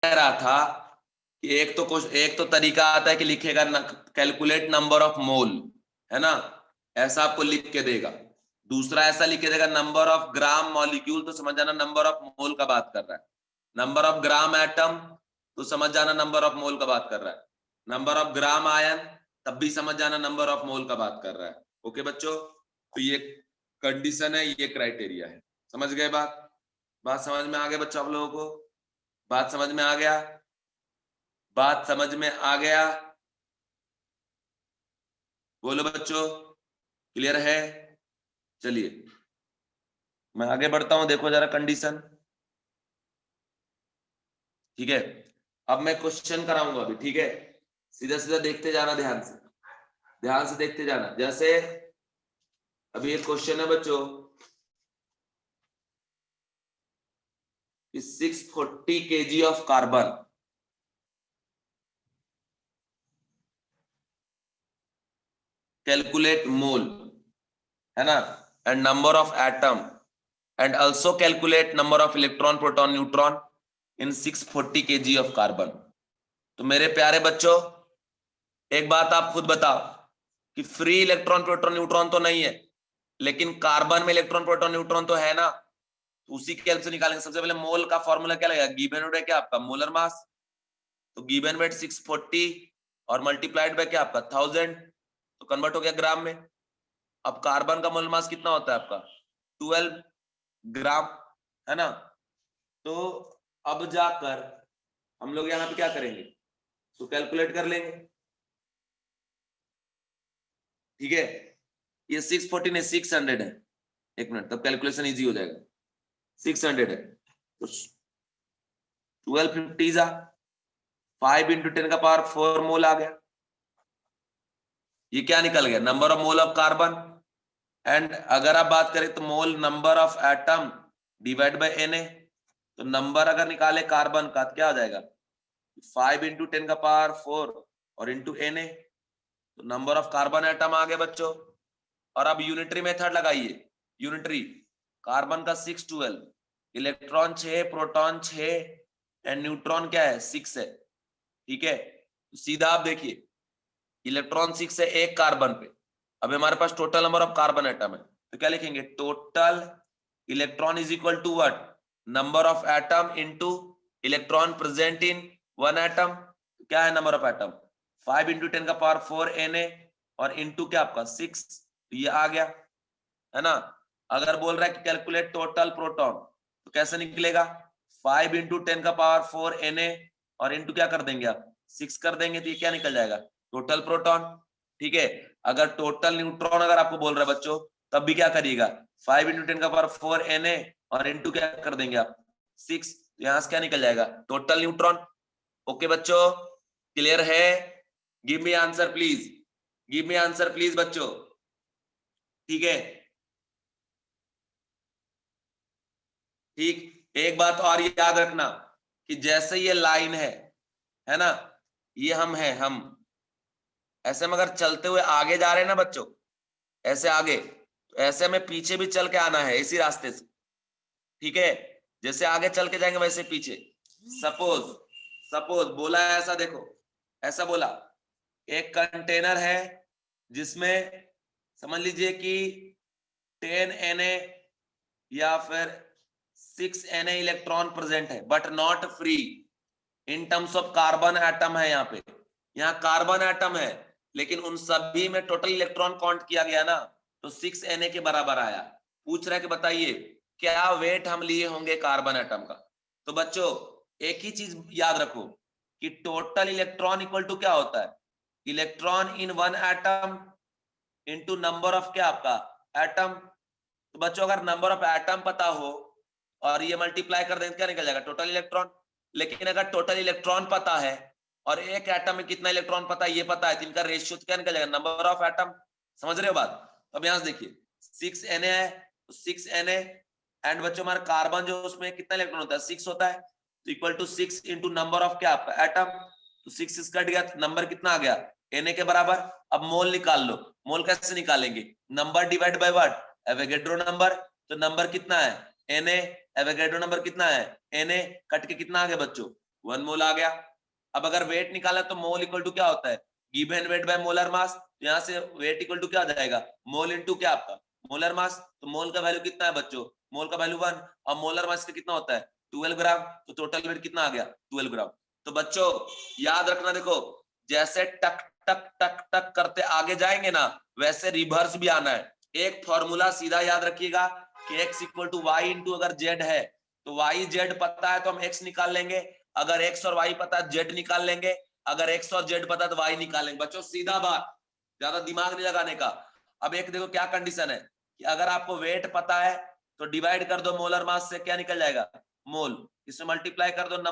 कह रहा था कि एक तो तरीका आता है कि लिखेगा कैलकुलेट नंबर ऑफ मोल, है ना, ऐसा आपको लिख के देगा। दूसरा ऐसा लिख के देगा नंबर ऑफ ग्राम मॉलिक्यूल, तो समझ जाना नंबर ऑफ मोल का बात कर रहा है। नंबर ऑफ ग्राम एटम, तो समझ जाना नंबर ऑफ मोल का बात कर रहा है। नंबर ऑफ ग्राम आयन, तब भी समझ जाना नंबर ऑफ मोल का बात कर रहा है। ओके बच्चों, तो ये कंडीशन है, ये क्राइटेरिया है। समझ गए बात समझ में आ गया बच्चों आप लोगों को? बात समझ में आ गया? बात समझ में आ गया? बोलो बच्चों, क्लियर है? चलिए मैं आगे बढ़ता हूं, देखो जरा कंडीशन। ठीक है, अब मैं क्वेश्चन कराऊंगा अभी। ठीक है, सीधा सीधा देखते जाना, ध्यान से देखते जाना। जैसे अभी एक क्वेश्चन है बच्चों कि 640 kg ऑफ कार्बन कैलकुलेट मोल, है ना, and number of atom, and also calculate number of electron proton neutron in 640 kg of carbon. तो मेरे प्यारे बच्चों, एक बात आप खुद बताओ कि फ्री इलेक्ट्रॉन प्रोटॉन न्यूट्रॉन तो नहीं है, लेकिन कार्बन में इलेक्ट्रॉन प्रोटॉन न्यूट्रॉन तो है ना, तो उसी के हेल्प से निकालेंगे। सबसे पहले मोल का फॉर्मूला क्या लगेगा? गिवन वेट है क्या आपका? Molar mass. तो गिवन वेट 640 और मल्टीप्लाइड बाय क्या आपका? 1000, तो कन्वर्ट हो गया ग्राम में। अब कार्बन का मोलर मास कितना होता है आपका? 12 ग्राम, है ना। तो अब जाकर हम लोग यहाँ पे क्या करेंगे, तो कैलकुलेट कर लेंगे। ठीक है, ये 640 नहीं 600 है। एक मिनट, तब कैलकुलेशन इजी हो जाएगा। 600 है तो 1250 जा 5 × 10 का पावर 4 मोल आ गया। ये क्या निकल गया? Number of mole of carbon. And अगर आप बात करें तो mole number of atom divide by Na, तो नंबर अगर निकाले कार्बन का तो क्या आ जाएगा? 5 × 10 का पावर 4 और इंटू Na, तो नंबर ऑफ कार्बन एटम आ गया बच्चों। और अब यूनिटरी मेथड लगाइए। यूनिटरी, कार्बन का 612, इलेक्ट्रॉन 6, प्रोटॉन 6 एंड न्यूट्रॉन क्या है? 6 है। ठीक है, तो सीधा आप देखिए, इलेक्ट्रॉन 6 है एक कार्बन पे। अब हमारे पास total number of carbon atom है, तो क्या लिखेंगे? Total electron is equal to what? Number of atom into electron present in one atom. क्या है नंबर ऑफ एटम? 5 × 10 का पावर 4 Na और इनटू क्या आपका 6, तो ये आ गया, है ना। अगर बोल रहा है कि कैलकुलेट टोटल प्रोटॉन, तो कैसे निकलेगा? 5 × 10 का पावर 4 Na और इनटू क्या कर देंगे आप? 6 कर देंगे, तो ये क्या निकल जाएगा? Total proton. ठीक है, अगर टोटल न्यूट्रॉन अगर आपको बोल रहा है बच्चों, तब भी क्या करिएगा? 5 × 10 का पावर 4 Na और इनटू क्या कर देंगे आप? 6, यहां से क्या निकल जाएगा? Total neutron. ओके बच्चों, क्लियर है? Give me answer please, give me answer please बच्चों। ठीक है, ठीक। एक बात और याद रखना कि जैसे ये लाइन है ना, ये हम है, हम ऐसे में अगर चलते हुए आगे जा रहे हैं ना बच्चों, ऐसे आगे, तो ऐसे में पीछे भी चल के आना है इसी रास्ते से। ठीक है, जैसे आगे चल के जाएंगे वैसे पीछे। सपोज सपोज बोला है ऐसा, देखो ऐसा बोला, एक कंटेनर है जिसमें समझ लीजिए कि 10 Na या फिर 6 Na इलेक्ट्रॉन प्रेजेंट है, but not free in terms of carbon atom है। यहाँ पे, यहाँ कार्बन एटम है, लेकिन उन सभी में टोटल इलेक्ट्रॉन काउंट किया गया ना, तो 6 Na के बराबर आया। पूछ रहा है कि बताइए क्या वेट हम लिए होंगे कार्बन एटम का। तो बच्चों एक ही चीज याद रखो कि टोटल इलेक्ट्रॉन इक्वल टू क्या होता है? Electron in one atom into number of क्या आपका? एटम। तो बच्चों अगर नंबर ऑफ एटम पता हो और ये मल्टीप्लाई कर दें, क्या निकल जाएगा? Total electron. लेकिन अगर टोटल इलेक्ट्रॉन पता है और एक एटम में कितना इलेक्ट्रॉन पता है ये पता है, तो इनका रेशियो क्या निकल जाएगा? Number of atom. समझ रहे हो बात? अब यहां से देखिए 6 Na है, तो 6 Na एंड बच्चों हमारा कार्बन जो उसमें कितना इलेक्ट्रॉन होता है? 6 होता है, तो equal to 6 into number of क्या आपका? एटम। तो 6 कट गया, नंबर कितना आ गया? Na के बराबर। अब मोल निकाल लो। मोल कैसे निकालेंगे? Number divide by what? Avogadro number. तो नंबर कितना है? Na, एवोगैड्रो नंबर कितना है? Na, कट के कितना आ गया बच्चों? 1 मोल आ गया। अब अगर वेट निकाला तो मोल इक्वल टू क्या होता है, given weight by molar mass. तो यहाँ से वेट इक्वल टू क्या आ जाएगा, मोल इनटू क्या आपका मोलर मास। तो मोल का वैल्यू कितना है बच्चों, मोल का वैल्यू 1 और मोलर मास का कितना होता है 12 ग्राम। तो टोटल वेट कितना आ गया 12 ग्राम। तो बच्चों याद रखना, देखो जैसे टक टक टक टक करते आगे जाएंगे ना, वैसे रिवर्स भी आना है। एक फॉर्मूला सीधा याद रखिएगा कि x equal to Y into अगर z है तो y z पता है तो हम x निकाल लेंगे, अगर x और y पता है z निकाल लेंगे, अगर x और z पता है तो y निकाल लेंगे। बच्चों सीधा बात, ज्यादा दिमाग नहीं लगाने का। अब एक देखो क्या कंडीशन है कि अगर आपको वेट पता है तो डिवाइड कर दो मोलर मास से, क्या निकल जाएगा मोल। इसमें मल्टीप्लाई कर दो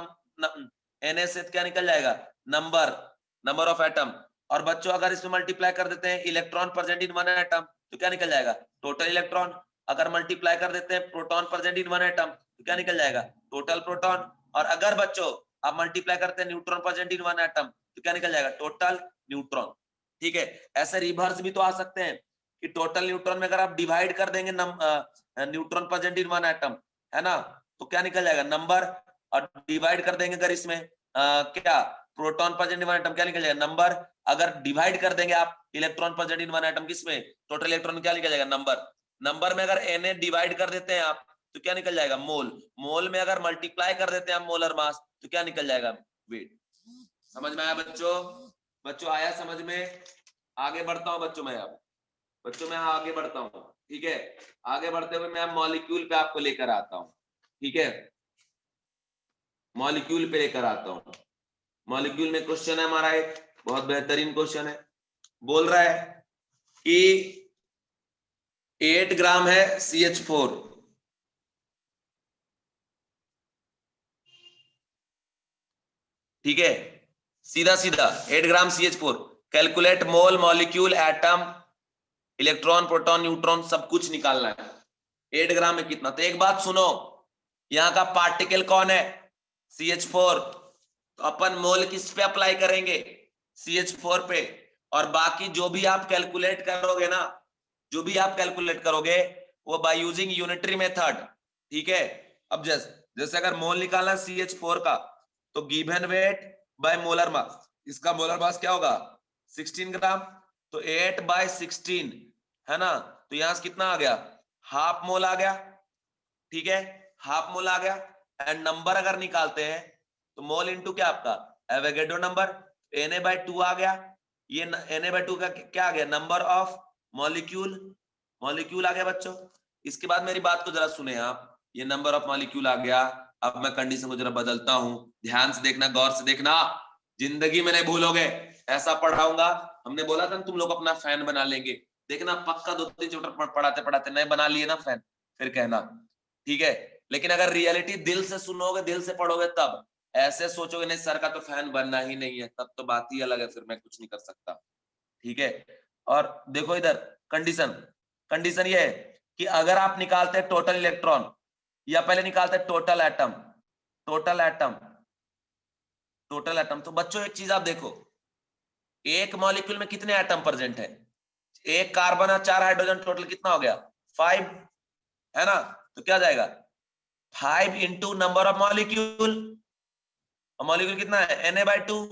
Na से क्या निकल जाएगा नंबर ऑफ एटम। और बच्चों अगर इसमें मल्टीप्लाई कर देते हैं electron present in one atom तो क्या निकल जाएगा टोटल इलेक्ट्रॉन। अगर मल्टीप्लाई कर देते हैं proton present in one atom तो क्या निकल जाएगा टोटल प्रोटॉन। और अगर बच्चों आप मल्टीप्लाई करते हैं neutron present in one atom तो क्या निकल जाएगा टोटल न्यूट्रॉन। ठीक है, ऐसे रिवर्स भी तो आ सकते हैं कि टोटल न्यूट्रॉन में अगर आप डिवाइड कर देंगे neutron present in one atom, है ना, तो क्या निकल जाएगा नंबर। और डिवाइड कर देंगे अगर इसमें क्या proton present in one atom, क्या निकल जाएगा नंबर। अगर डिवाइड कर देंगे आप electron present in one atom किसमें टोटल इलेक्ट्रॉन, क्या निकल जाएगा नंबर में अगर Na डिवाइड कर देते हैं आप तो क्या निकल जाएगा मोल में अगर मल्टीप्लाई कर देते हैं आप मोलर मास तो क्या निकल जाएगा वेट। समझ में आया बच्चों आया समझ में। आगे बढ़ता हूं बच्चों मैं आगे बढ़ता हूं। ठीक है, आगे बढ़ते हुए मैं मॉलिक्यूल पे आपको लेकर आता हूं। ठीक है, मॉलिक्यूल पे लेकर आता हूं। मॉलिक्यूल में क्वेश्चन है हमारा एक बहुत बेहतरीन क्वेश्चन है, बोल रहा है कि 8 ग्राम है CH4, ठीक है, सीधा 8 gram CH4, calculate mole molecule atom electron proton neutron सब कुछ निकालना है। 8 ग्राम में कितना, तो एक बात सुनो, यहाँ का पार्टिकल कौन है CH4, तो अपन मोल किस पे अप्लाई करेंगे CH4 पे। और बाकी जो भी आप कैलकुलेट करोगे ना, जो भी आप कैलकुलेट करोगे वो बाय यूजिंग यूनिटरी मेथड। ठीक है, अब जैसे अगर मोल निकालना CH4 का तो given weight by molar mass, इसका मोलर मास क्या होगा 16 ग्राम, तो 8/16 है ना, तो यहां से कितना आ गया हाफ मोल आ गया। ठीक है, हाफ मोल आ गया। एंड नंबर अगर निकालते हैं तो मोल इनटू क्या आपका एवोगैड्रो नंबर, Na/2 आ गया। ये Na/2 का क्या आ गया नंबर ऑफ मॉलिक्यूल आ गया बच्चों। इसके बाद मेरी बात को जरा सुने आप, ये नंबर ऑफ मॉलिक्यूल आ गया। अब मैं कंडीशन को जरा बदलता हूं, ध्यान से देखना, गौर से देखना, जिंदगी में नहीं भूलोगे, ऐसा पढ़ाऊंगा। हमने बोला था तुम लोग अपना फैन बना लेंगे, देखना पक्का 2-3 चैप्टर पढ़ाते पढ़ाते नहीं बना लिए ना फैन, फिर कहना। ठीक है, लेकिन अगर रियलिटी दिल से सुनोगे दिल से पढ़ोगे तब, ऐसे सोचोगे नहीं सर का तो फैन बनना ही नहीं है, तब तो बात ही अलग है, फिर मैं कुछ नहीं कर सकता। ठीक है, और देखो इधर कंडीशन ये है कि अगर आप निकालते हैं टोटल इलेक्ट्रॉन या पहले निकालते हैं टोटल एटम, तो बच्चों एक चीज आप देखो, एक मॉलिक्यूल में कितने एटम प्रेजेंट है, एक कार्बन और 4 हाइड्रोजन, टोटल कितना हो गया 5, है ना, तो क्या जाएगा 5 into number of molecule, molecule कितना है Na/2,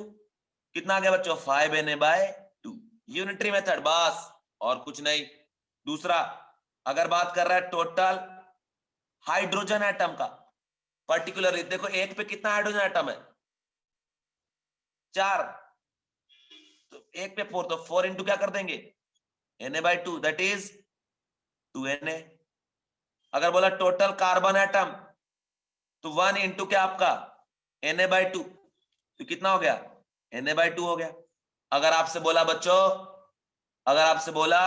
कितना आ गया बच्चों 5 Na/2, यूनिटरी मेथड बस और कुछ नहीं। दूसरा, अगर बात कर रहा है टोटल हाइड्रोजन एटम का, पर्टिकुलरली देखो एक पे कितना हाइड्रोजन एटम है 4, तो एक पे 4, तो 4 इंटू क्या कर देंगे Na/2 दैट इज 2Na। अगर बोला टोटल कार्बन एटम तो 1 इंटू क्या आपका Na/2, तो कितना हो गया Na/2 हो गया। अगर आपसे बोला बच्चों, अगर आपसे बोला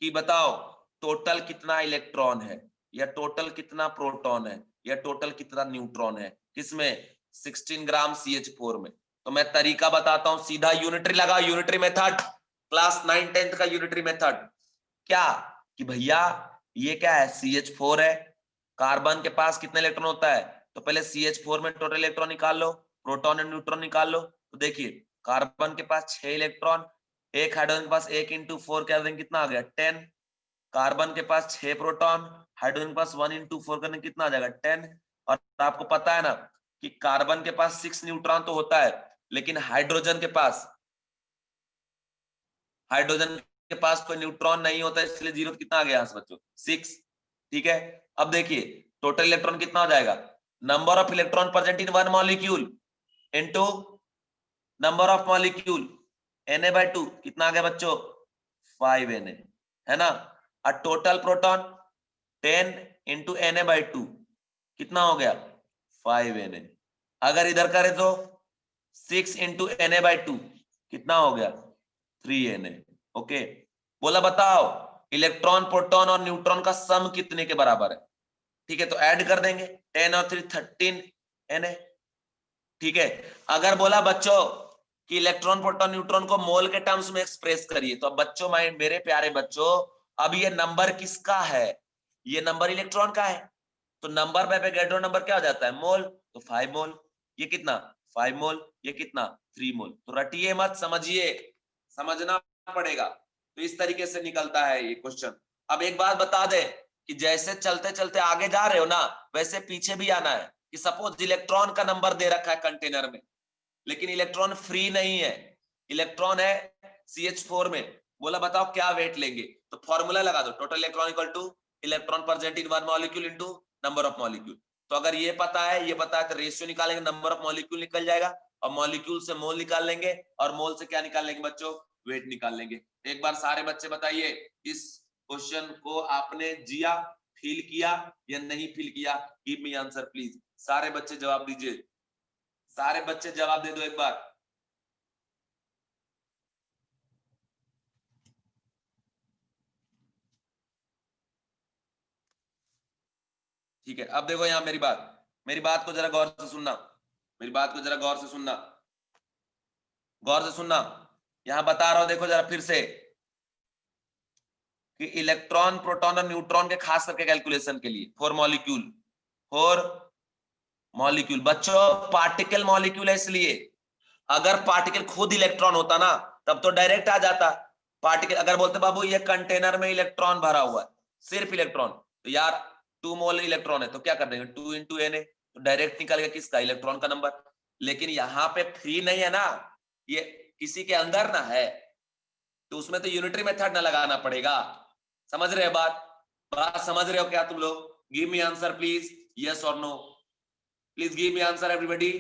कि बताओ टोटल कितना इलेक्ट्रॉन है या टोटल कितना प्रोटॉन है या टोटल कितना न्यूट्रॉन है किसमें 16 ग्राम CH4 में, तो मैं तरीका बताता हूं, सीधा यूनिटरी लगा, यूनिटरी मेथड, क्लास 9-10 का यूनिटरी मेथड। क्या कि भैया ये क्या है CH4 है, कार्बन के पास कितने इलेक्ट्रॉन होता है, तो पहले CH4 में टोटल इलेक्ट्रॉन निकाल लो, प्रोटॉन और न्यूट्रॉन निकाल लो। तो देखिए कार्बन के पास 6 इलेक्ट्रॉन, एक हाइड्रोजन के पास 1 इंटू 4 क्या कितना आ गया 10, कार्बन के पास 6 प्रोटॉन, हाइड्रोजन के पास 1 इंटू 4 करने कितना आ जाएगा 10। और आपको पता है ना कि कार्बन के पास 6 न्यूट्रॉन तो होता है, लेकिन हाइड्रोजन के पास कोई न्यूट्रॉन नहीं होता, इसलिए 0 कितना आ गया यहाँ से बच्चों 6। ठीक है, अब देखिए टोटल इलेक्ट्रॉन कितना हो जाएगा, number of electron present in one molecule into number of molecule Na/2 कितना आ गया बच्चों 5Na, है ना। और टोटल प्रोटॉन 10 इंटू Na/2 कितना हो गया 5Na। अगर इधर करें तो 6 इंटू Na/2 कितना हो गया 3Na। ओके, बोला बताओ इलेक्ट्रॉन प्रोटॉन और न्यूट्रॉन का सम कितने के बराबर है। ठीक है, तो ऐड कर देंगे 10 और 3 13Na। ठीक है, अगर बोला बच्चों कि इलेक्ट्रॉन प्रोटॉन न्यूट्रॉन को मोल के टर्म्स में एक्सप्रेस करिए, तो अब बच्चों मेरे प्यारे बच्चों, अब ये नंबर किसका है, ये नंबर इलेक्ट्रॉन का है, तो नंबर पे एवोगैड्रो नंबर क्या हो जाता है मोल, तो 5 मोल। ये कितना 5 मोल, ये कितना 3 मोल। तो रटिए मत, समझिए, समझना पड़ेगा। तो इस तरीके से निकलता है ये क्वेश्चन। अब एक बात बता दे कि जैसे चलते चलते आगे जा रहे हो ना, वैसे पीछे भी आना है। कि सपोज इलेक्ट्रॉन का नंबर दे रखा है कंटेनर में, लेकिन इलेक्ट्रॉन फ्री नहीं है, इलेक्ट्रॉन है CH4 में, बोला बताओ क्या वेट लेंगे, तो फॉर्मूला लगा दो, total electron equal two electron present in one molecule into number of molecule. तो अगर ये पता है तो रेशियो निकालेंगे, नंबर ऑफ मॉलिक्यूल निकल जाएगा, और मॉलिक्यूल से मोल निकाल लेंगे, और मोल से क्या निकाल लेंगे बच्चों, वेट निकाल लेंगे। एक बार सारे बच्चे बताइए इस क्वेश्चन को आपने जिया, फील किया या नहीं फील किया, गिव मी आंसर प्लीज। सारे बच्चे जवाब दीजिए, सारे बच्चे जवाब दे दो एक बार। ठीक है, अब देखो यहां मेरी बात को जरा गौर से सुनना, मेरी बात को जरा गौर से सुनना, गौर से सुनना। यहां बता रहा हूं, देखो जरा फिर से, कि इलेक्ट्रॉन प्रोटॉन और न्यूट्रॉन के खास करके कैलकुलेशन के लिए फॉर मॉलिक्यूल बच्चों, पार्टिकल मॉलिक्यूल है, इसलिए अगर पार्टिकल खुद इलेक्ट्रॉन होता ना, तब तो डायरेक्ट आ जाता। पार्टिकल अगर बोलते बाबू ये कंटेनर में इलेक्ट्रॉन भरा हुआ है, सिर्फ इलेक्ट्रॉन, तो यार 2 मोल इलेक्ट्रॉन है, तो क्या कर देंगे 2 इंटू Na, तो डायरेक्ट निकल गया किसका, इलेक्ट्रॉन का नंबर। लेकिन यहाँ पे फ्री नहीं है ना, ये किसी के अंदर ना है, तो उसमें तो यूनिटरी मेथड ना लगाना पड़ेगा। समझ रहे हो बात, बात समझ रहे हो क्या तुम लोग, give me answer please, yes और no, please give me answer everybody.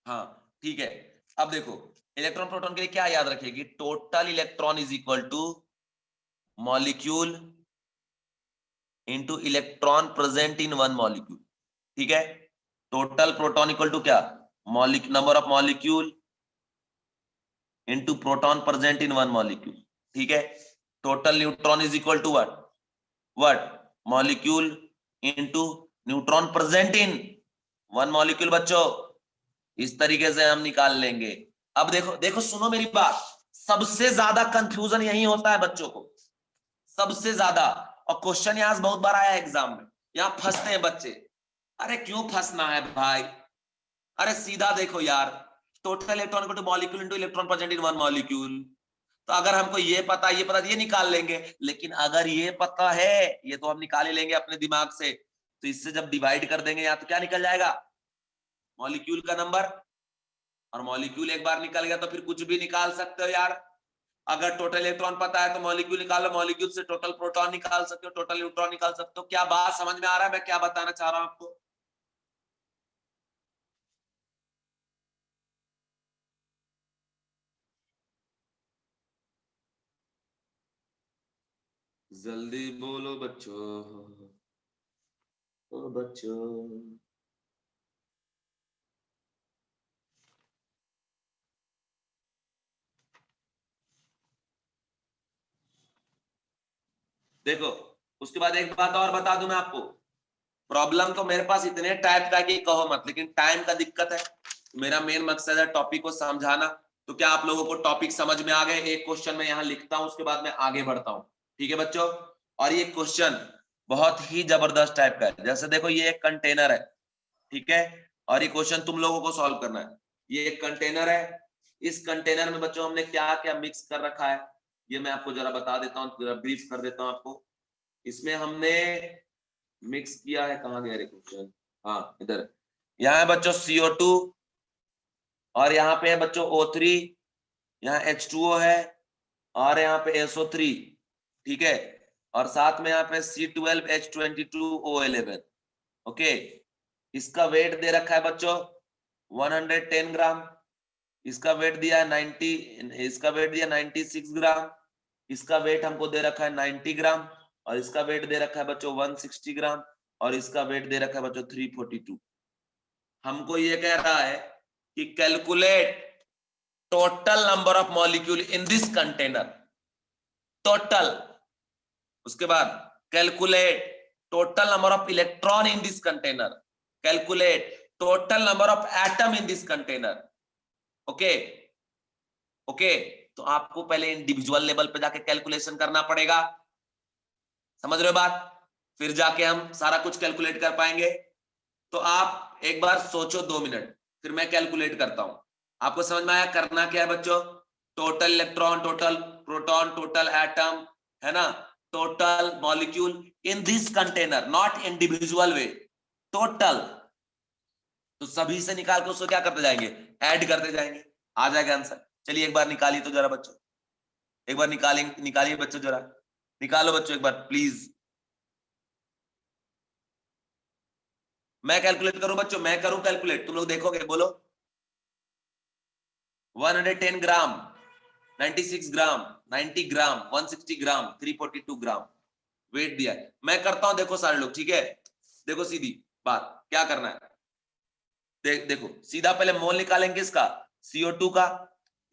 हाँ ठीक है, अब देखो इलेक्ट्रॉन प्रोटॉन के लिए क्या याद रखेगी, total electron is equal to molecule into electron present in one molecule. ठीक है, टोटल प्रोटॉन इक्वल टू क्या, number of molecule into proton present in one molecule. ठीक है, total neutron is equal to what molecule into neutron present in one molecule. बच्चों इस तरीके से हम निकाल लेंगे। अब देखो देखो सुनो मेरी बात, सबसे ज्यादा कंफ्यूजन यही होता है बच्चों को, सबसे ज्यादा। और क्वेश्चन यहां से बहुत बार आया एग्जाम में, यहां फंसते हैं बच्चे। अरे क्यों फंसना है भाई, अरे सीधा देखो यार, total electron to molecule into electron present in one molecule. तो अगर हमको ये पता ये निकाल लेंगे, लेकिन अगर ये पता है, ये तो हम निकाल ही लेंगे अपने दिमाग से, तो इससे जब डिवाइड कर देंगे यहाँ, तो क्या निकल जाएगा मॉलिक्यूल का नंबर। और मॉलिक्यूल एक बार निकल गया तो फिर कुछ भी निकाल सकते हो यार। अगर टोटल इलेक्ट्रॉन पता है तो मॉलिक्यूल निकालो, मॉलिक्यूल से टोटल प्रोटॉन निकाल सकते हो, टोटल न्यूट्रॉन निकाल सकते हो। क्या बात समझ में आ रहा है मैं क्या बताना चाह रहा हूं आपको। जल्दी बोलो बच्चों, ओ बच्चों। देखो उसके बाद एक बात और बता दूं मैं आपको, प्रॉब्लम तो मेरे पास इतने टाइप का कि कहो मत, लेकिन टाइम का दिक्कत है। मेरा मेन मकसद है टॉपिक को समझाना। तो क्या आप लोगों को टॉपिक समझ में आ गए, एक क्वेश्चन में यहाँ लिखता हूं, उसके बाद मैं आगे बढ़ता हूं। ठीक है बच्चों, और ये क्वेश्चन बहुत ही जबरदस्त टाइप का है। जैसे देखो ये एक कंटेनर है, ठीक है, और ये क्वेश्चन तुम लोगों को सॉल्व करना है। ये एक कंटेनर है, इस कंटेनर में बच्चों हमने क्या क्या मिक्स कर रखा है, ये मैं आपको जरा बता देता हूँ, जरा ब्रीफ कर देता हूँ आपको। इसमें हमने मिक्स किया है, कहाँ गया रे क्वेश्चन, हाँ इधर, यहाँ है बच्चों CO2 और यहाँ पे है बच्चों O3, यहाँ H2O है और यहाँ पे SO3, ठीक है, और साथ में यहाँ पे C12H22O11, ओके। इसका वेट दे रखा है बच्चों 110 ग्राम, इसका वेट दिया है 90, इसका वेट दिया 96 ग्राम, इसका वेट हमको दे रखा है 90 ग्राम और इसका वेट दे रखा है बच्चों 160 ग्राम और इसका वेट दे रखा है बच्चों 342। हमको ये कह रहा है कि calculate total number of molecule in this container, total, उसके बाद calculate total number of electron in this container, calculate total number of atom in this container, okay okay. तो आपको पहले इंडिविजुअल लेवल पे जाके कैलकुलेशन करना पड़ेगा, समझ रहे हो बात, फिर जाके हम सारा कुछ कैलकुलेट कर पाएंगे। तो आप एक बार सोचो 2 मिनट, फिर मैं कैलकुलेट करता हूं। आपको समझ में आया करना क्या है बच्चों? Total electron, total proton, total atom, है ना, total molecule in this container, not individual way, total. तो सभी से निकाल के उसको क्या करते जाएंगे, ऐड करते जाएंगे, आ जाएगा आंसर। चलिए एक बार निकालिए तो जरा बच्चों, एक बार निकालिए बच्चों, जरा निकालो बच्चों एक बार प्लीज। मैं कैलकुलेट करूं बच्चों, मैं करूं कैलकुलेट, तुम लोग देखोगे, बोलो। 110 ग्राम, 96 ग्राम, 90 ग्राम, 160 ग्राम, 342 ग्राम वेट दिया है। मैं करता हूं, देखो सारे लोग, ठीक है, देखो सीधी बात क्या करना है, देखो सीधा पहले मोल निकालेंगे इसका, CO2 का,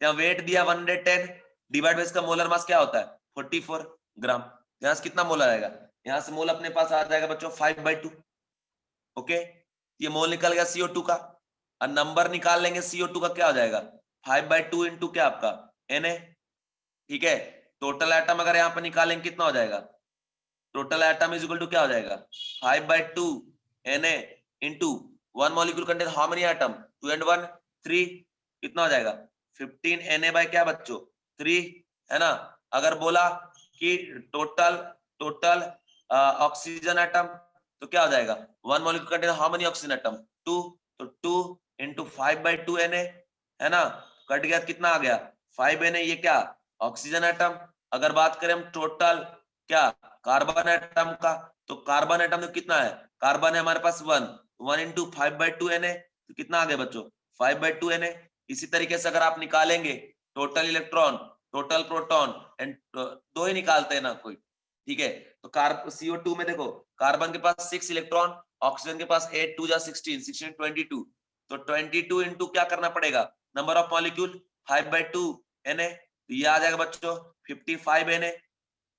यहाँ वेट दिया 110, डिवाइड बाय इसका मोलर मास क्या होता है 44 ग्राम, यहाँ से कितना मोल आएगा, यहाँ से मोल अपने पास आ जाएगा बच्चों 5/2, ओके। ये मोल निकल गया CO2 का, और नंबर निकाल लेंगे CO2 का, क्या हो जाएगा 5/2 इंटू क्या आपका Na, ठीक है। टोटल एटम अगर यहाँ पर निकालेंगे कितना हो जाएगा, total atom is equal to क्या हो जाएगा 5/2 Na into 1 molecule contain how many atom, 2 and 1 3, कितना हो जाएगा 15 Na बाय क्या बच्चों 3, है ना। अगर बोला कि टोटल टोटल ऑक्सीजन एटम, तो क्या हो जाएगा 1 molecule contain how many oxygen atom 2, तो 2 इंटू 5/2 Na, है ना, कट गया, कितना आ गया 5 Na, ये क्या ऑक्सीजन एटम। अगर बात करें हम टोटल क्या कार्बन एटम का, तो कार्बन एटम तो कितना है, कार्बन है हमारे पास 1 इंटू 5/2 Na, तो कितना आ गया बच्चों 5/2 Na। इसी तरीके से अगर आप निकालेंगे total electron, total proton and, दो ही निकालते हैं ना कोई, ठीक है। तो CO2 में देखो कार्बन के पास 6 इलेक्ट्रॉन, ऑक्सीजन के पास 8 2 जा 16, 16 22, तो 22 इंटू क्या करना पड़ेगा नंबर ऑफ मॉलिक्यूल 5/2 Na, तो ये आ जाएगा बच्चों 55 Na,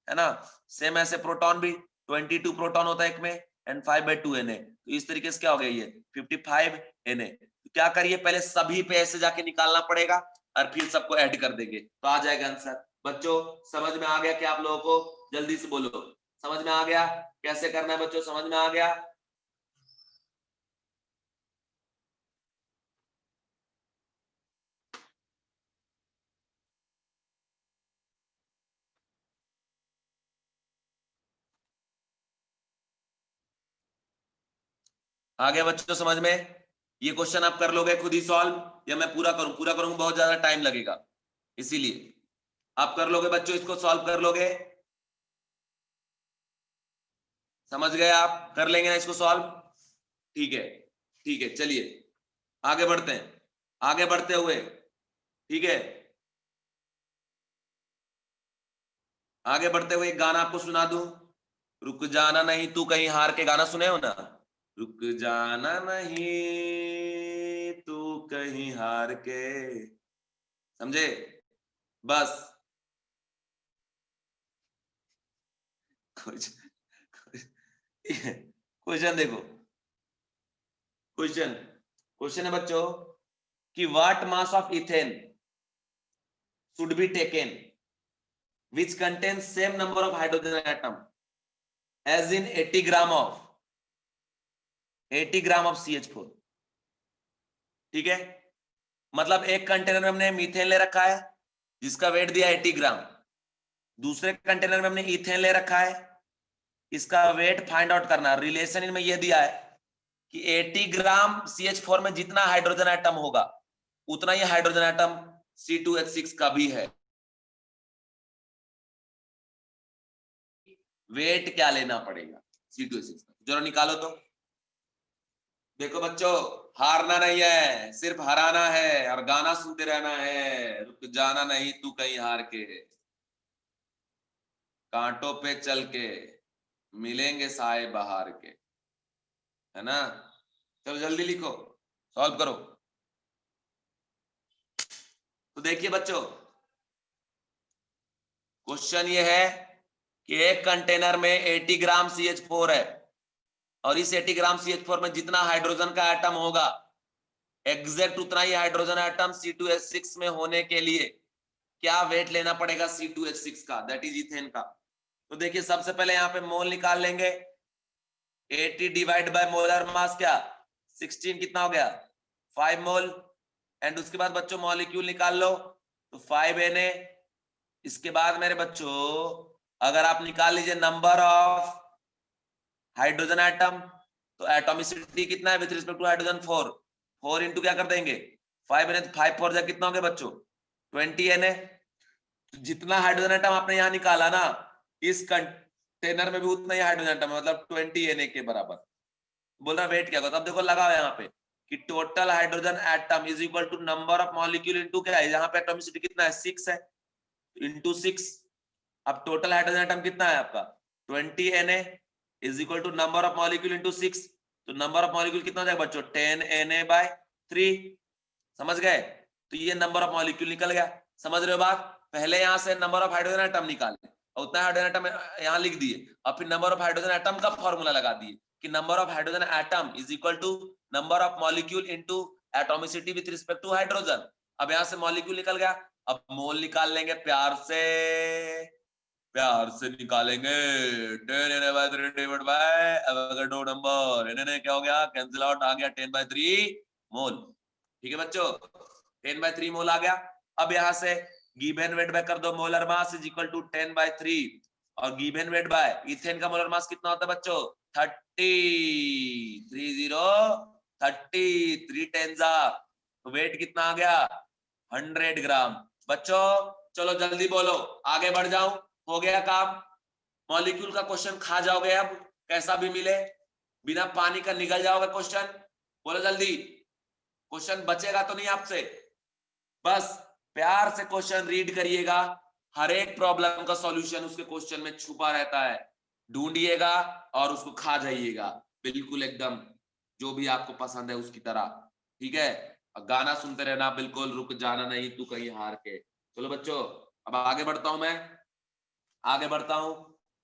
है ना। सेम ऐसे प्रोटॉन भी 22 प्रोटॉन होता है एक में एंड 5/2 Na, तो इस तरीके से क्या हो गया ये 55 Na। तो क्या करिए पहले सभी पे ऐसे जाके निकालना पड़ेगा और फिर सबको ऐड कर देंगे तो आ जाएगा आंसर। बच्चों समझ में आ गया क्या आप लोगों को, जल्दी से बोलो समझ में आ गया कैसे करना है बच्चों, समझ में आ गया। आ गया बच्चों समझ में। ये क्वेश्चन आप कर लोगे खुद ही सॉल्व या मैं पूरा करूं, पूरा करूंगा बहुत ज्यादा टाइम लगेगा, इसीलिए आप कर लोगे बच्चों, इसको सॉल्व कर लोगे, समझ गए आप, कर लेंगे ना इसको सॉल्व, ठीक है ठीक है। चलिए आगे बढ़ते हैं, आगे बढ़ते हुए, ठीक है, आगे बढ़ते हुए एक गाना आपको सुना दूं, रुक जाना नहीं तू कहीं हार के, गाना सुने हो ना, रुक जाना नहीं तू कहीं हार के, समझे, बस कुछ क्वेश्चन देखो, क्वेश्चन क्वेश्चन है बच्चों कि what mass of ethane should be taken which contains same number of hydrogen atom as in 80 gram of 80 gram of CH4, ठीक है। मतलब एक कंटेनर में हमने मीथेन ले रखा है जिसका वेट दिया 80 ग्राम, दूसरे कंटेनर में हमने इथेन ले रखा है, इसका वेट फाइंड आउट करना। रिलेशन इनमें यह दिया है कि 80 ग्राम CH4 में जितना हाइड्रोजन एटम होगा उतना ही हाइड्रोजन एटम C2H6 का भी है। वेट क्या लेना पड़ेगा C2H6 का, जरा निकालो तो। देखो बच्चों, हारना नहीं है, सिर्फ हराना है और गाना सुनते रहना है। रुक जाना नहीं तू कहीं हार के, कांटों पे चल के मिलेंगे साए बहार के, है ना। चलो जल्दी लिखो, सॉल्व करो। तो देखिए बच्चों, क्वेश्चन ये है कि एक कंटेनर में 80 ग्राम CH4 है और इस 80 ग्राम CH4 में जितना हाइड्रोजन का एटम होगा एग्जैक्ट उतना ही हाइड्रोजन एटम C2H6 में होने के लिए क्या वेट लेना पड़ेगा C2H6 का, दैट इज इथेन का। तो देखिए सबसे पहले यहाँ पे मोल निकाल लेंगे। 80 डिवाइड बाय मोलर मास क्या 16 कितना हो गया 5 मोल। एंड उसके बाद बच्चों मॉलिक्यूल निकाल लो तो 5Na। इसके बाद मेरे बच्चों अगर आप निकाल लीजिए नंबर ऑफ हाइड्रोजन एटम तो एटॉमिसिटी कितना है with respect to hydrogen 4 into क्या कर देंगे 5Na, 5 4 जा कितना हो गया बच्चों 20Na। जितना हाइड्रोजन एटम आपने यहाँ निकाला ना इस कंटेनर में भी उतना ही हाइड्रोजन एटम है, मतलब 20Na के बराबर। बोल रहा वेट क्या होगा, तब देखो लगाओ यहाँ पे कि total hydrogen atom is equal to number of molecule into क्या है, यहाँ पे एटॉमिसिटी कितना है 6 है, इंटू 6। अब टोटल हाइड्रोजन एटम कितना है आपका 20Na is equal to number of molecule into 6। तो नंबर ऑफ मॉलिक्यूल कितना हो जाएगा बच्चों 10Na/3। समझ गए, तो ये नंबर ऑफ मॉलिक्यूल निकल गया। समझ रहे हो बात, पहले यहां से नंबर ऑफ हाइड्रोजन एटम निकाले और उतना हाइड्रोजन एटम यहां लिख दिए और फिर नंबर ऑफ हाइड्रोजन एटम का फॉर्मूला लगा दिए कि number of hydrogen atom is equal to number of molecule into atomicity with respect to hydrogen. अब यहां से मॉलिक्यूल निकल गया, अब मोल निकाल लेंगे प्यार से, प्यार से निकालेंगे 10Na/3 divide by Avogadro number. Na क्या हो गया कैंसिल आउट, आ गया 10/3 मोल। ठीक है बच्चों 10/3 मोल आ गया। अब यहां से गिवन वेट बाय कर दो, molar mass is equal to 10/3 और गिवन वेट बाय इथेन का मोलर मास कितना होता है बच्चों 30 30 3 10 तो वेट कितना आ गया 100 ग्राम। बच्चों चलो जल्दी बोलो, आगे बढ़ जाऊं, हो गया काम। मॉलिक्यूल का क्वेश्चन खा जाओगे अब, कैसा भी मिले बिना पानी का निकल जाओगे क्वेश्चन। बोलो जल्दी, क्वेश्चन बचेगा तो नहीं आपसे। बस प्यार से क्वेश्चन रीड करिएगा, हर एक प्रॉब्लम का सॉल्यूशन उसके क्वेश्चन में छुपा रहता है, ढूंढिएगा और उसको खा जाइएगा बिल्कुल एकदम जो भी आपको पसंद है उसकी तरह। ठीक है, गाना सुनते रहना, बिल्कुल रुक जाना नहीं तू कहीं हार के। चलो बच्चों अब आगे बढ़ता हूं मैं, आगे बढ़ता हूं।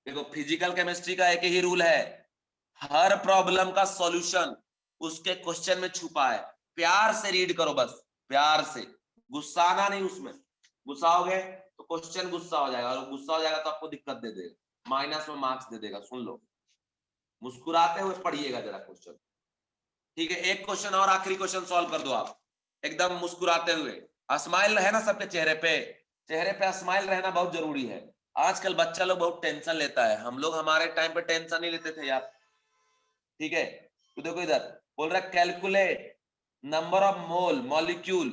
देखो फिजिकल केमिस्ट्री का एक ही रूल है, हर प्रॉब्लम का सॉल्यूशन उसके क्वेश्चन में छुपा है। प्यार से रीड करो, बस प्यार से, गुस्साना नहीं उसमें। गुस्साओगे तो क्वेश्चन गुस्सा हो जाएगा और गुस्सा हो जाएगा तो आपको दिक्कत दे देगा, माइनस में मार्क्स दे देगा। सुन लो, मुस्कुराते हुए पढ़िएगा जरा क्वेश्चन। ठीक है, एक क्वेश्चन और आखिरी क्वेश्चन सॉल्व कर दो आप एकदम मुस्कुराते हुए। स्माइल है ना सबके चेहरे पे, चेहरे पे स्माइल रहना बहुत जरूरी है। आजकल बच्चा लोग बहुत टेंशन लेता है, हम लोग हमारे टाइम पे टेंशन नहीं लेते थे यार। ठीक है, तो देखो इधर बोल रहा है calculate number of mole molecule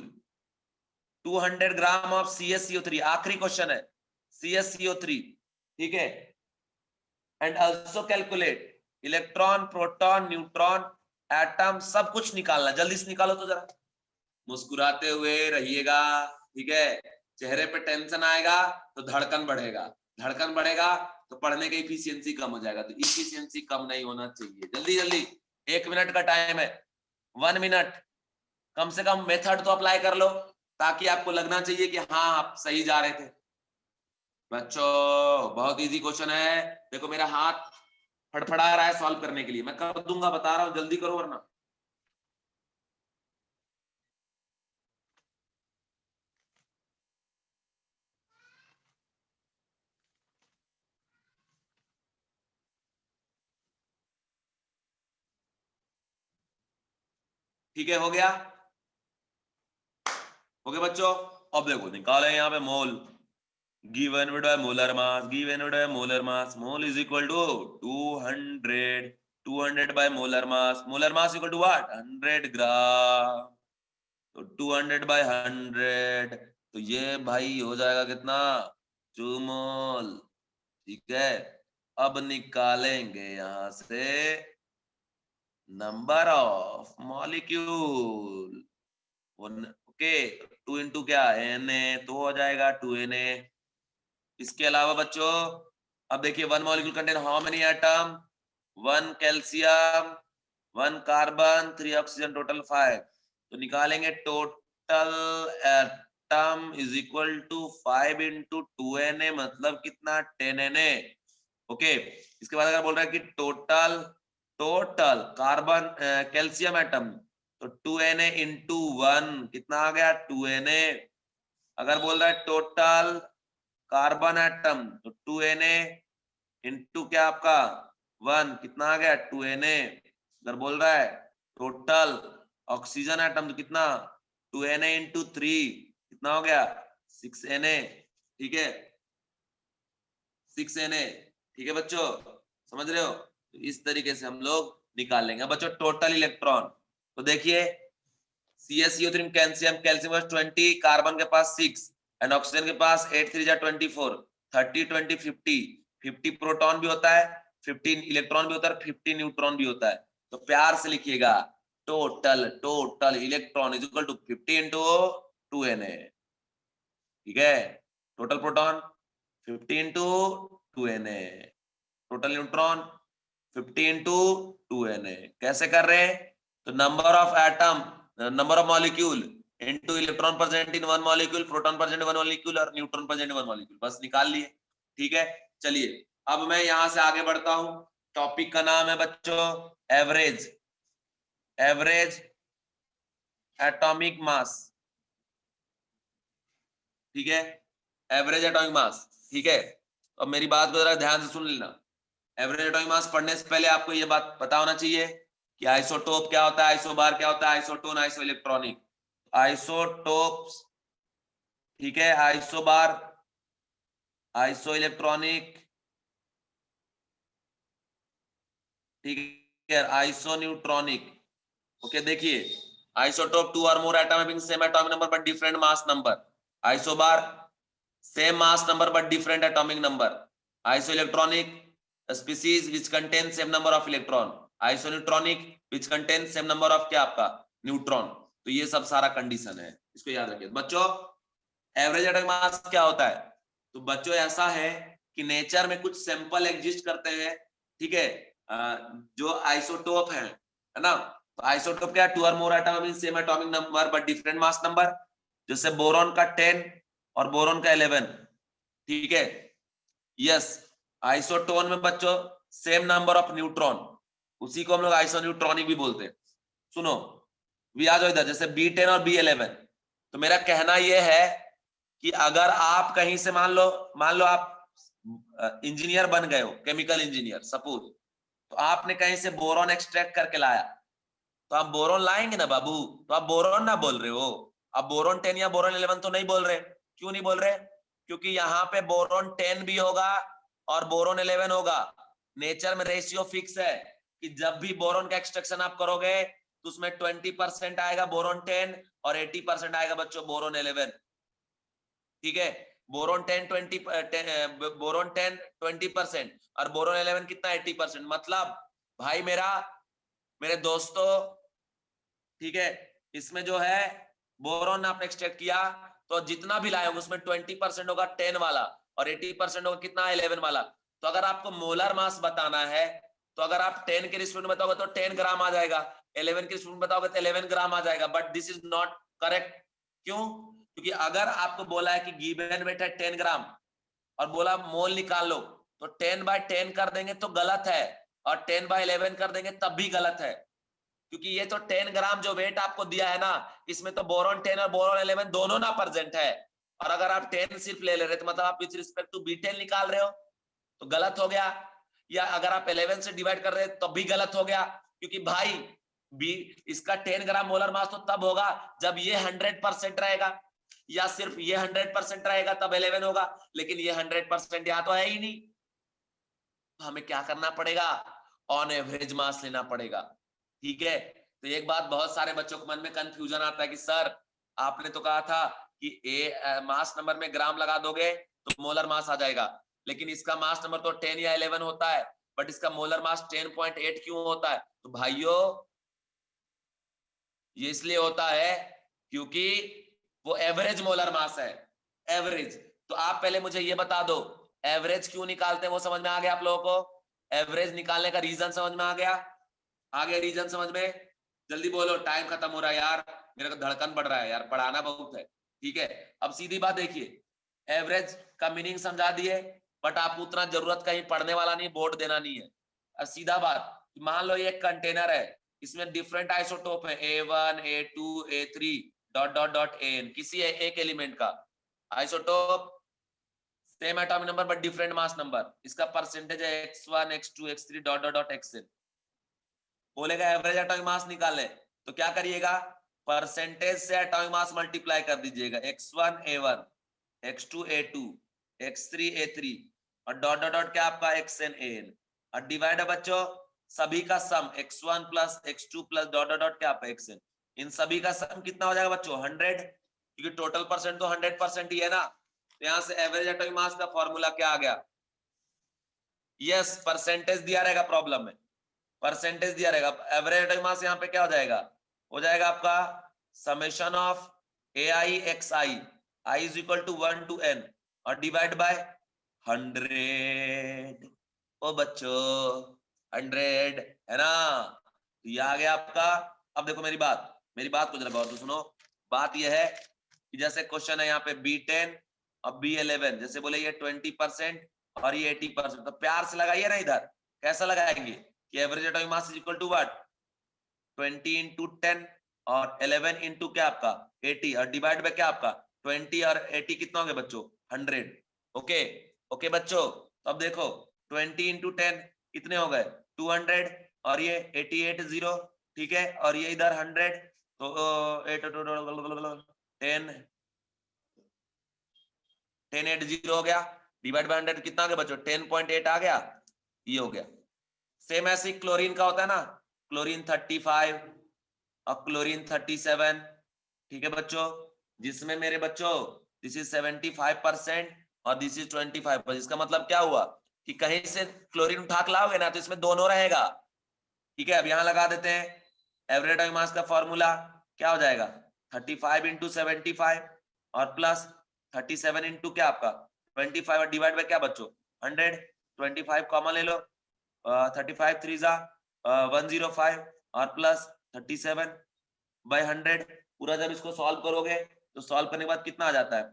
200 gram of CaCO3, आखिरी क्वेश्चन है CaCO3। ठीक है, and also calculate electron proton neutron atom, सब कुछ निकालना, जल्दी से निकालो तो जरा। मुस्कुराते हुए रहिएगा, ठीक है। चेहरे पे टेंशन आएगा तो धड़कन बढ़ेगा, धड़कन बढ़ेगा तो पढ़ने की इफिशियंसी कम हो जाएगा, तो इफिशियंसी कम नहीं होना चाहिए। जल्दी जल्दी, 1 मिनट का टाइम है, 1 मिनट, कम से कम मेथड तो अप्लाई कर लो ताकि आपको लगना चाहिए कि हाँ आप सही जा रहे थे। बच्चों बहुत इजी क्वेश्चन है, देखो मेरा हाथ फड़फड़ा रहा है सॉल्व करने के लिए, मैं कर दूंगा बता रहा हूं, जल्दी करो वरना। ठीक है, हो गया, हो गया बच्चों। अब देखो निकाले यहाँ पे मोल, given by molar mass, given by molar mass, mole is equal to 200, 200 by molar mass equal to what? 100 gram. तो 200 by 100, तो ये भाई हो जाएगा कितना? 2 मोल। ठीक है, अब निकालेंगे यहां से number of molecule. Okay, 2 into क्या Na, तो हो जाएगा 2Na। इसके अलावा बच्चों अब देखिए, 1 molecule contain how many atom? 1 calcium, 1 carbon, 3 oxygen, total 5। तो निकालेंगे total atom is equal to 5 into 2Na, मतलब कितना? 10Na। ओके, इसके बाद अगर बोल रहा है कि टोटल कार्बन कैल्शियम एटम, तो 2Na इंटू 1 कितना आ गया? 2Na। अगर बोल रहा है टोटल कार्बन एटम, तो 2Na इंटू क्या आपका 1 कितना आ गया? 2Na। अगर बोल रहा है टोटल ऑक्सीजन एटम, तो कितना? 2Na इंटू 3 कितना हो गया? 6Na। ठीक है, 6Na। ठीक है बच्चों, समझ रहे हो? तो इस तरीके से हम लोग निकाल लेंगे। बच्चों टोटल इलेक्ट्रॉन, तो देखिए CaCO3 कैल्शियम, कैल्शियम के पास 20, कार्बन के पास 6 एंड ऑक्सीजन के पास 8 3 जा 24, 30 20 50, 50 प्रोटॉन भी होता है, 15 इलेक्ट्रॉन भी होता है, 50 न्यूट्रॉन भी होता है। तो प्यार से लिखिएगा total electron is equal to 50 into 2Na। ठीक है, total proton 50 into 2Na, total neutron 50 into 2Na। कैसे कर रहे हैं? तो number of atom, number of molecule into electron present in 1 molecule, proton present 1 molecule और न्यूट्रॉन प्रेजेंट 1 मॉलिक्यूल, बस निकाल लिए। ठीक है, चलिए अब मैं यहां से आगे बढ़ता हूं। टॉपिक का नाम है बच्चों एवरेज, एवरेज एटॉमिक मास। ठीक है, एवरेज एटॉमिक मास। ठीक है, अब मेरी बात को जरा ध्यान से सुन लेना। एवरेज एटॉमिक मास पढ़ने से पहले आपको ये बात पता होना चाहिए कि आइसोटोप क्या होता है, आइसोबार क्या होता है, आइसोटोन, आइसो इलेक्ट्रॉनिक। आइसोटोप्स, ठीक है, आइसोबार, आइसो इलेक्ट्रॉनिक, ठीक है, आइसो न्यूट्रॉनिक। ओके, देखिए आइसोटोप 2 और मोर atom having same atomic number but different mass number. Isobar same mass number but different atomic number. Isoelectronic, a species which contains same number of electron. Isoneutronic which contains same number of क्या आपका neutron. तो ये सब सारा condition है, इसको याद रखिए बच्चों। एवरेज एटॉमिक मास क्या होता है? तो बच्चों ऐसा है कि नेचर में कुछ सैंपल एग्जिस्ट करते हैं, ठीक है, जो आइसोटोप है ना। तो आइसोटोप क्या? 2 और मोर atom means same atomic number but different mass number. जैसे बोरॉन का 10 और बोरॉन का 11। ठीक है, यस। आइसोटोन में बच्चों सेम नंबर ऑफ न्यूट्रॉन, उसी को हम लोग आइसोन्यूट्रॉनिक भी बोलते हैं। सुनो, भी आ जाओ इधर, जैसे B10 और B11। तो मेरा कहना यह है कि अगर आप कहीं से मान लो आप इंजीनियर बन गए हो, केमिकल इंजीनियर सपोज, तो आपने कहीं से बोरॉन एक्सट्रैक्ट करके लाया, तो आप बोरॉन लाएंगे ना बाबू, तो आप बोरॉन ना बोल रहे हो, आप बोरॉन 10 या बोरॉन 11 तो नहीं बोल रहे। क्यों नहीं बोल रहे? क्योंकि यहाँ पे बोरॉन 10 भी होगा और बोरॉन 11 होगा। नेचर में रेशियो फिक्स है कि जब भी बोरॉन का एक्सट्रैक्शन आप करोगे तो उसमें 20% आएगा बोरॉन 10 और 80% आएगा बच्चों बोरॉन 11। ठीक है, बोरॉन 10 20% और बोरॉन 11 कितना? 80%। मतलब भाई मेरे दोस्तों, ठीक है, इसमें जो है बोरॉन आपने एक्सट्रैक्ट किया तो जितना भी लाए होंगे उसमें 20% होगा 10 वाला और 80% होगा कितना? 11 वाला। तो अगर आपको मोलर मास बताना है तो अगर आप 10 के रिस्पेक्ट में बताओगे तो 10 ग्राम आ जाएगा, 11 के रिस्पेक्ट में बताओगे तो 11 ग्राम आ जाएगा। But this is not correct. क्यों? क्योंकि अगर आपको बोला है कि गिवन वेट है 10 ग्राम और बोला मोल निकाल लो, तो 10/10 कर देंगे तो गलत है और 10/11 कर देंगे तब भी गलत है। क्योंकि ये तो 10 ग्राम जो वेट आपको दिया है ना, इसमें तो बोरॉन 10 और बोरॉन 11 दोनों ना प्रेजेंट है। और अगर आप 10 सिर्फ ले रहे तो मतलब आप विथ रिस्पेक्ट टू B10 निकाल रहे हो तो गलत हो गया। या अगर आप 11 से डिवाइड कर रहे हैं तब भी गलत हो गया, क्योंकि भाई बी इसका 10 ग्राम मोलर मास तो तब होगा जब ये 100% रहेगा। या सिर्फ ये 100% रहेगा तब 11 होगा, लेकिन ये 100% यहाँ तो है ही नहीं, तो हमें क्या करना पड़ेगा, ऑन एवरेज मास लेना पड़ेगा। ठीक है, तो एक बात बहुत सारे बच्चों के मन में कंफ्यूजन आता है कि सर आपने तो कहा था कि ए मास नंबर में ग्राम लगा दोगे तो मोलर मास आ जाएगा, लेकिन इसका मास नंबर तो 10 या 11 होता है, बट इसका मोलर मास 10.8 क्यों होता है? तो भाइयों ये इसलिए होता है क्योंकि वो एवरेज मोलर मास है, एवरेज। तो आप पहले मुझे ये बता दो एवरेज क्यों निकालते हैं, वो समझ में आ गया आप लोगों को? एवरेज निकालने का रीजन समझ में आ गया? आ गया रीजन समझ में? जल्दी बोलो, टाइम खत्म हो रहा है यार, मेरा धड़कन बढ़ रहा है यार, पढ़ाना बहुत है। ठीक है, अब सीधी बात देखिए, एवरेज का मीनिंग समझा दिए, बट आपको उतना जरूरत कहीं पढ़ने वाला नहीं, बोर्ड देना नहीं है। अब सीधा बात, मान लो ये एक कंटेनर है, इसमें डिफरेंट आइसोटोप है A1 A2 A3 dot dot dot AN, किसी एक एलिमेंट का isotope same atomic number but different mass number, इसका परसेंटेज है X1 X2 X3 dot dot dot XN। बोलेगा एवरेज एटॉमिक मास निकाले, तो क्या करिएगा, परसेंटेज से एटॉमिक मास मल्टीप्लाई कर दीजिएगा, X1 A1 X2 A2 X3 A3 और डॉट डॉट डॉट क्या आपका XN AN, और डिवाइड है बच्चों सभी का सम X1 plus X2 plus dot dot dot क्या आपका XN, इन सभी का सम कितना हो जाएगा बच्चों 100, क्योंकि टोटल परसेंट तो 100% ही है ना। तो यहां से एवरेज एटॉमिक मास का फॉर्मूला क्या आ गया, यस परसेंटेज दिया रहेगा प्रॉब्लम में, परसेंटेज दिया रहेगा, एवरेज एटॉमिक मास यहाँ पे क्या हो जाएगा, हो जाएगा आपका summation of AI XI, I is equal to 1 to N और डिवाइड बाय 100। ओ बच्चों 100 है ना, तो ये आ गया आपका। अब देखो मेरी बात को जरा गौर से सुनो। बात यह है कि जैसे क्वेश्चन है यहाँ पे B10 और B11, जैसे बोले ये 20% और ये 80%, तो प्यार से लगाइए ना इधर, कैसा लगाएंगे कि average atomic mass is equal to what 20 into 10 और 11 into क्या आपका 80 और डिवाइड बाय क्या आपका 20 और 80 कितना हो गया बच्चों 100। ओके ओके बच्चों, तो अब देखो 20 into 10 कितने हो गए 200 और ये 88 0, ठीक है, और ये इधर 100, तो 10 8 0 हो गया, डिवाइड बाय 100 कितना आ गया बच्चों 10.8 आ गया, ये हो गया। सेम ऐसे क्लोरीन का होता है ना, क्लोरीन 35 और क्लोरीन 37, ठीक है बच्चों, जिसमें मेरे बच्चों दिस इज 75% और दिस इज 25%। इसका मतलब क्या हुआ कि कहीं से क्लोरीन उठा के लाओगे ना तो इसमें दोनों रहेगा। ठीक है, अब यहां लगा देते हैं एवरेज एटॉमिक मास का फॉर्मूला क्या हो जाएगा 35 into 75 और प्लस 37 into क्या आपका 25 और डिवाइड बाय क्या बच्चों 100, 25 कॉमन ले लो, 35 3 जा 105 और प्लस 37 बाय 100, पूरा जब इसको सॉल्व करोगे तो सॉल्व करने के बाद कितना आ जाता है,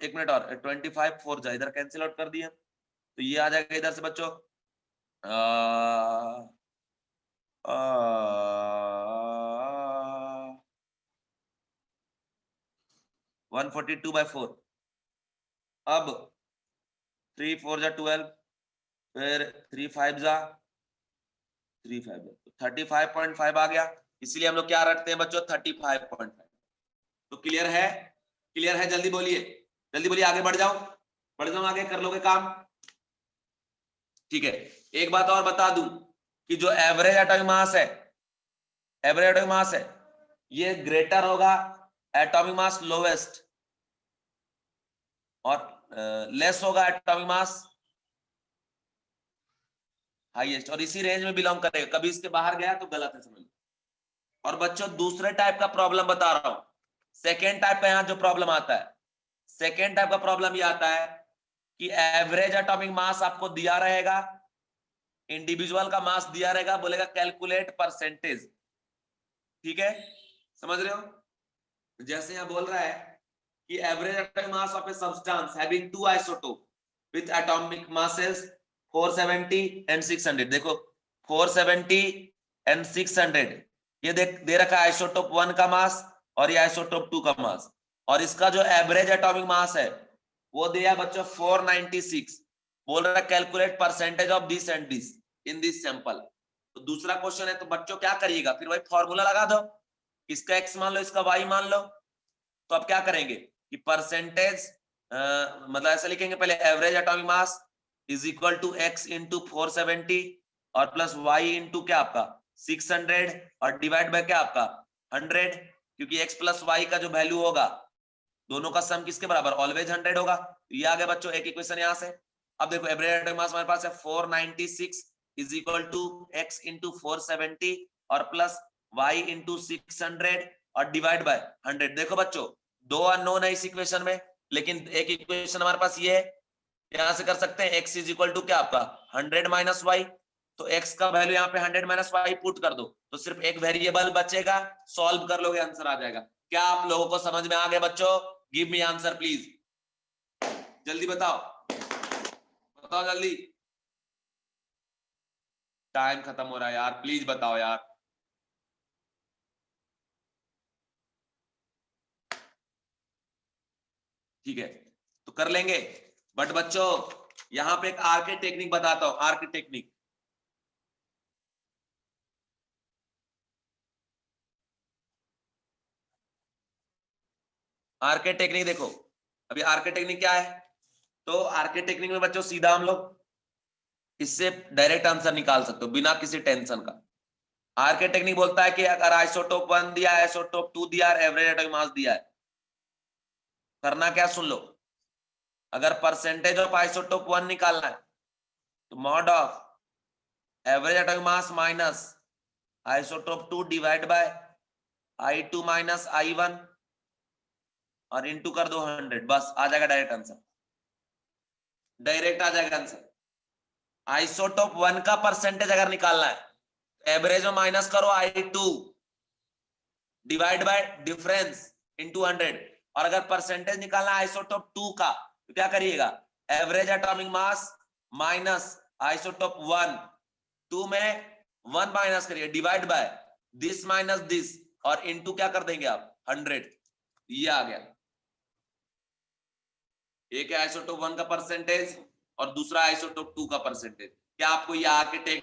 एक मिनट और 25 4 जा इधर कैंसिल आउट कर दिए, तो ये आ जाएगा इधर से बच्चों 142/4। अब 3 4 जा 12, फिर 3 5 जा 3 5 35.5 आ गया, इसलिए हम लोग क्या रखते हैं बच्चों 35.5। तो क्लियर है, क्लियर है, जल्दी बोलिए, जल्दी बोलिए, आगे बढ़ जाओ, बढ़ जाओ, आगे कर लोगे काम। ठीक है, एक बात और बता दूं कि जो एवरेज एटॉमिक मास है, एवरेज एटॉमिक मास है ये ग्रेटर होगा एटॉमिक मास लोवेस्ट और लेस होगा एटॉमिक मास हाईएस्ट, और इसी रेंज में बिलोंग करेगा, कभी इसके बाहर गया तो गलत है समझ लो। और बच्चों दूसरे टाइप का प्रॉब्लम बता रहा हूं, सेकेंड टाइप का यहां जो प्रॉब्लम आता है, सेकेंड टाइप का प्रॉब्लम ये आता है कि एवरेज एटॉमिक मास आपको दिया रहेगा, इंडिविजुअल का मास दिया रहेगा, बोलेगा कैलकुलेट परसेंटेज। ठीक है, समझ रहे हो, जैसे यहां बोल रहा है कि average atomic mass of a substance having two isotope with atomic masses 470 and 600, देखो 470 एंड 600 ये दे रखा है आइसोटोप 1 का मास और ये आइसोटोप 2 का मास, और इसका जो एवरेज एटॉमिक मास है वो दिया बच्चों 496, बोल रहा है calculate percentage of this and this in this sample. तो दूसरा क्वेश्चन है, तो बच्चों क्या करिएगा, फिर वही फॉर्मूला लगा दो, इसका x मान लो इसका y मान लो, तो अब क्या करेंगे कि परसेंटेज मतलब ऐसे लिखेंगे, पहले average atomic mass is equal to X into 470 और प्लस वाई इंटू क्या आपका 600 और डिवाइड बाय क्या आपका 100, क्योंकि एक्स प्लस वाई का जो वैल्यू होगा दोनों का सम किसके बराबर ऑलवेज 100 होगा। तो ये आ गया बच्चों एक इक्वेशन यहां से। अब देखो एवरेज एटॉमिक मास हमारे पास है 496 is equal to X into 470 और प्लस वाई इंटू 600 और डिवाइड बाय 100। देखो बच्चों दो अननोन है इस इक्वेशन में, लेकिन एक इक्वेशन हमारे पास ये है, यहां से कर सकते हैं x इज इक्वल टू क्या आपका 100 माइनस वाई। तो x का वैल्यू यहाँ पे 100 माइनस वाई पुट कर दो तो सिर्फ एक वेरिएबल बचेगा, सॉल्व कर लोगे आंसर आ जाएगा। क्या आप लोगों को समझ में आ गया बच्चों? गिव मी आंसर प्लीज, जल्दी बताओ, बताओ जल्दी, टाइम खत्म हो रहा है यार, प्लीज बताओ यार। ठीक है तो कर लेंगे, बट बच्चों यहां पे एक आर के टेक्निक बताता हूं, आर के टेक्निक। आर के टेक्निक देखो, अभी आर के टेक्निक क्या है, तो आर के टेक्निक में बच्चों सीधा हम लोग इससे डायरेक्ट आंसर निकाल सकते हो बिना किसी टेंशन का। आर के टेक्निक बोलता है कि अगर आइसोटोप 1 दिया है, आइसोटोप 2 दिया है, एवरेज एटॉमिक मास दिया है, करना क्या सुन लो। अगर परसेंटेज ऑफ आइसोटोप 1 निकालना है तो mod of average atomic mass minus isotope 2 divide by I2 minus I1 और इनटू कर दो 100, बस आ जाएगा डायरेक्ट आंसर, डायरेक्ट आ जाएगा आंसर। आइसोटोप 1 का परसेंटेज अगर निकालना है एवरेज में माइनस करो I2 divide by difference into 100, और अगर परसेंटेज निकालना है आइसोटोप 2 का तो क्या करिएगा एवरेज एटॉमिक मास माइनस आइसोटोप 1, 2 में 1 माइनस करिए divide by this minus this और इनटू क्या कर देंगे आप 100। ये आ गया, एक है आइसोटोप 1 का परसेंटेज और दूसरा आइसोटोप 2 का परसेंटेज। क्या आपको ये आके टेक